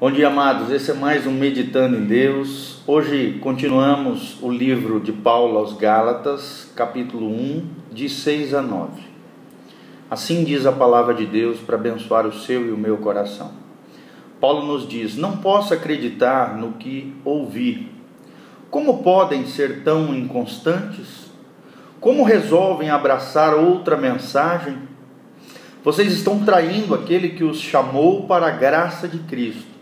Bom dia, amados. Esse é mais um Meditando em Deus. Hoje continuamos o livro de Paulo aos Gálatas, capítulo 1, de 6 a 9. Assim diz a palavra de Deus para abençoar o seu e o meu coração. Paulo nos diz: não posso acreditar no que ouvi. Como podem ser tão inconstantes? Como resolvem abraçar outra mensagem? Vocês estão traindo aquele que os chamou para a graça de Cristo.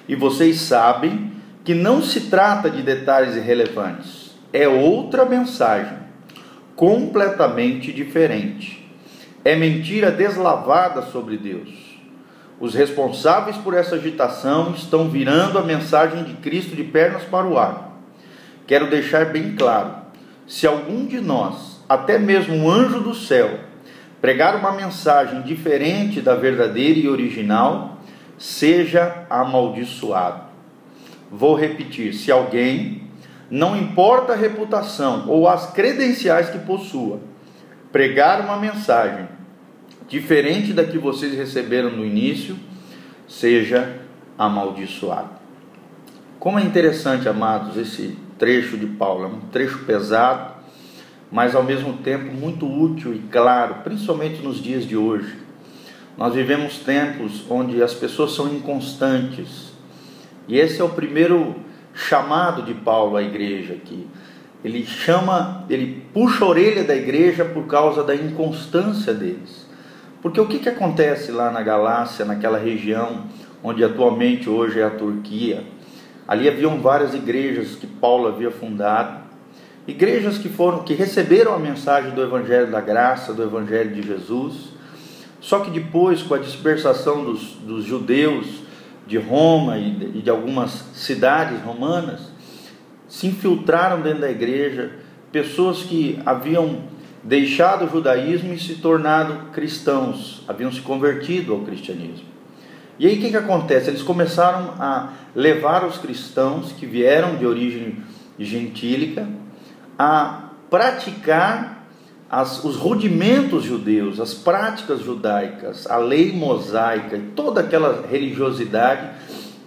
E vocês sabem que não se trata de detalhes irrelevantes. É outra mensagem, completamente diferente. É mentira deslavada sobre Deus. Os responsáveis por essa agitação estão virando a mensagem de Cristo de pernas para o ar. Quero deixar bem claro: se algum de nós, até mesmo um anjo do céu, pregar uma mensagem diferente da verdadeira e original, seja amaldiçoado. Vou repetir: se alguém, não importa a reputação ou as credenciais que possua, pregar uma mensagem diferente da que vocês receberam no início, seja amaldiçoado. Como é interessante, amados, esse trecho de Paulo. É um trecho pesado, mas ao mesmo tempo muito útil e claro, principalmente nos dias de hoje. Nós vivemos tempos onde as pessoas são inconstantes, e esse é o primeiro chamado de Paulo à igreja aqui. Ele puxa a orelha da igreja por causa da inconstância deles. Porque o que acontece lá na Galácia, naquela região onde atualmente hoje é a Turquia? Ali haviam várias igrejas que Paulo havia fundado, igrejas que receberam a mensagem do Evangelho da Graça, do Evangelho de Jesus. Só que depois, com a dispersação dos judeus de Roma e de algumas cidades romanas, se infiltraram dentro da igreja pessoas que haviam deixado o judaísmo e se tornado cristãos, haviam se convertido ao cristianismo. E aí o que acontece? Eles começaram a levar os cristãos que vieram de origem gentílica a praticar os rudimentos judeus, as práticas judaicas, a lei mosaica e toda aquela religiosidade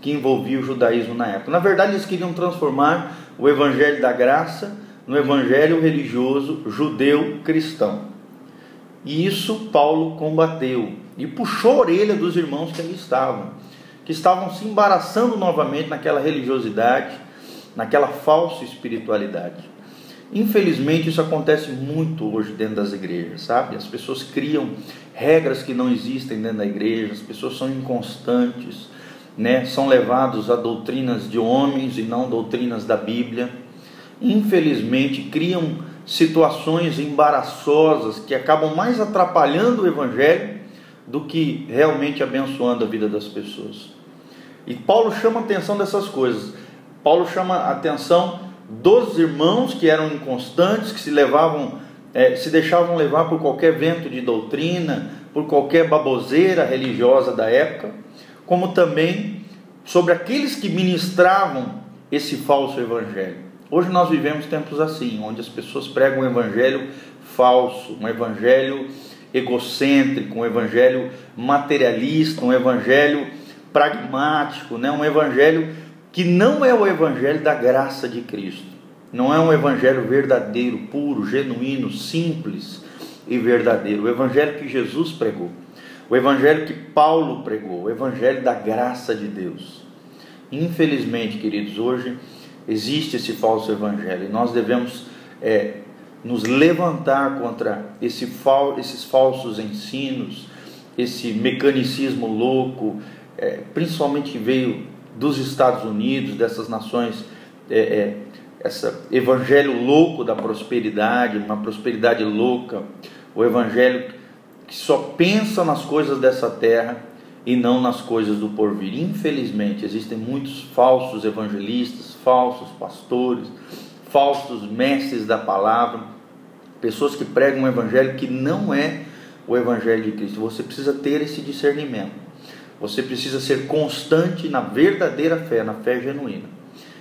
que envolvia o judaísmo na época. Na verdade, eles queriam transformar o evangelho da graça no evangelho religioso judeu-cristão. E isso Paulo combateu e puxou a orelha dos irmãos que ali estavam, que estavam se embaraçando novamente naquela religiosidade, naquela falsa espiritualidade. Infelizmente isso acontece muito hoje dentro das igrejas, sabe? As pessoas criam regras que não existem dentro da igreja, as pessoas são inconstantes, né? São levados a doutrinas de homens e não doutrinas da Bíblia. Infelizmente criam situações embaraçosas que acabam mais atrapalhando o evangelho do que realmente abençoando a vida das pessoas. E Paulo chama a atenção dessas coisas. Paulo chama a atenção dos irmãos que eram inconstantes, que se deixavam levar por qualquer vento de doutrina, por qualquer baboseira religiosa da época, como também sobre aqueles que ministravam esse falso evangelho. Hoje nós vivemos tempos assim, onde as pessoas pregam um evangelho falso, um evangelho egocêntrico, um evangelho materialista, um evangelho pragmático, né? Um evangelho que não é o evangelho da graça de Cristo. Não é um evangelho verdadeiro, puro, genuíno, simples e verdadeiro. O evangelho que Jesus pregou, o evangelho que Paulo pregou, o evangelho da graça de Deus. Infelizmente, queridos, hoje existe esse falso evangelho e nós devemos nos levantar contra esses falsos ensinos, esse mecanicismo louco, principalmente que veio dos Estados Unidos, dessas nações, esse evangelho louco da prosperidade, uma prosperidade louca, o evangelho que só pensa nas coisas dessa terra e não nas coisas do porvir. Infelizmente existem muitos falsos evangelistas, falsos pastores, falsos mestres da palavra, pessoas que pregam um evangelho que não é o evangelho de Cristo. Você precisa ter esse discernimento. Você precisa ser constante na verdadeira fé, na fé genuína,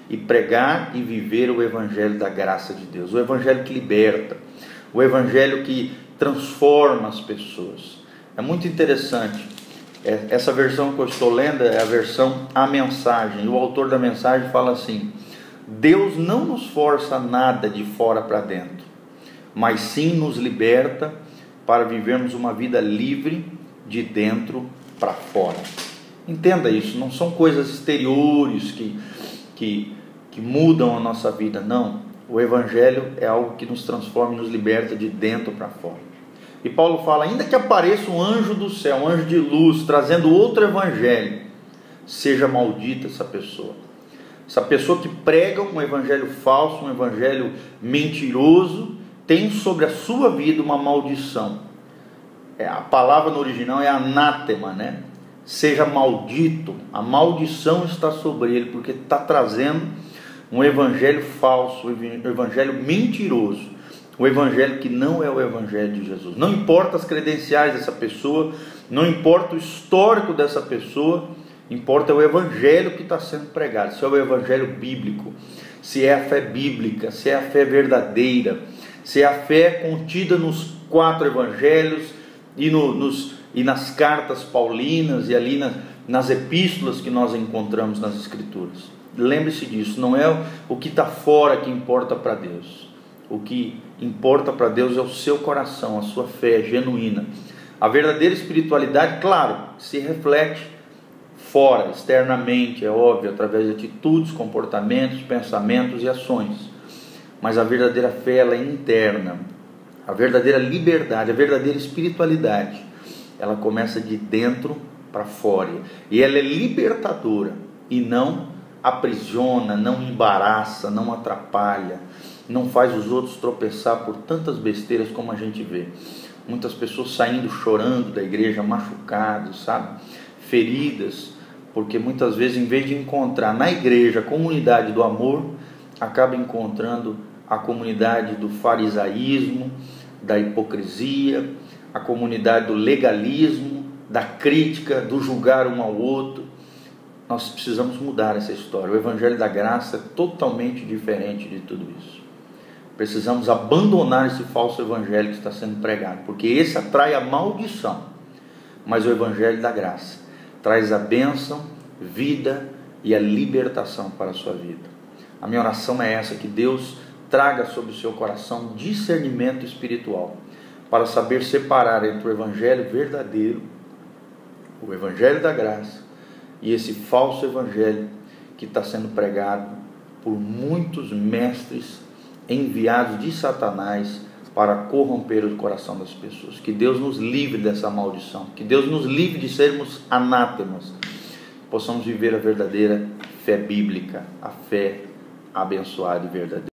e pregar e viver o evangelho da graça de Deus, o evangelho que liberta, o evangelho que transforma as pessoas. É muito interessante Essa versão que eu estou lendo é a versão A Mensagem. O autor da mensagem fala assim: Deus não nos força nada de fora para dentro, mas sim nos liberta para vivermos uma vida livre de dentro para fora. Entenda isso, não são coisas exteriores que mudam a nossa vida, não. O Evangelho é algo que nos transforma e nos liberta de dentro para fora. E Paulo fala: ainda que apareça um anjo do céu, um anjo de luz, trazendo outro evangelho, seja maldita essa pessoa. Essa pessoa que prega um evangelho falso, um evangelho mentiroso, tem sobre a sua vida uma maldição. A palavra no original é anátema, né? Seja maldito, a maldição está sobre ele, porque está trazendo um evangelho falso, um evangelho mentiroso. O evangelho que não é o evangelho de Jesus. Não importa as credenciais dessa pessoa, não importa o histórico dessa pessoa, importa o evangelho que está sendo pregado. Se é o evangelho bíblico, se é a fé bíblica, se é a fé verdadeira, se é a fé contida nos 4 evangelhos e nas cartas paulinas e ali nas epístolas que nós encontramos nas escrituras. Lembre-se disso, não é o que está fora que importa para Deus. O que importa para Deus é o seu coração, a sua fé genuína. A verdadeira espiritualidade, claro, se reflete fora, externamente, é óbvio, através de atitudes, comportamentos, pensamentos e ações. Mas a verdadeira fé, ela é interna. A verdadeira liberdade, a verdadeira espiritualidade, ela começa de dentro para fora. E ela é libertadora e não aprisiona, não embaraça, não atrapalha, não faz os outros tropeçar por tantas besteiras como a gente vê. Muitas pessoas saindo chorando da igreja, machucados, sabe? Feridas, porque muitas vezes, em vez de encontrar na igreja a comunidade do amor, acaba encontrando a comunidade do farisaísmo, da hipocrisia, a comunidade do legalismo, da crítica, do julgar um ao outro. Nós precisamos mudar essa história. O evangelho da graça é totalmente diferente de tudo isso. Precisamos abandonar esse falso evangelho que está sendo pregado, porque esse atrai a maldição. Mas o evangelho da graça traz a bênção, vida e a libertação para a sua vida. A minha oração é essa: que Deus traga sobre o seu coração discernimento espiritual, para saber separar entre o evangelho verdadeiro, o evangelho da graça, e esse falso evangelho que está sendo pregado por muitos mestres enviados de Satanás para corromper o coração das pessoas. Que Deus nos livre dessa maldição, que Deus nos livre de sermos anátemas, possamos viver a verdadeira fé bíblica, a fé abençoada e verdadeira.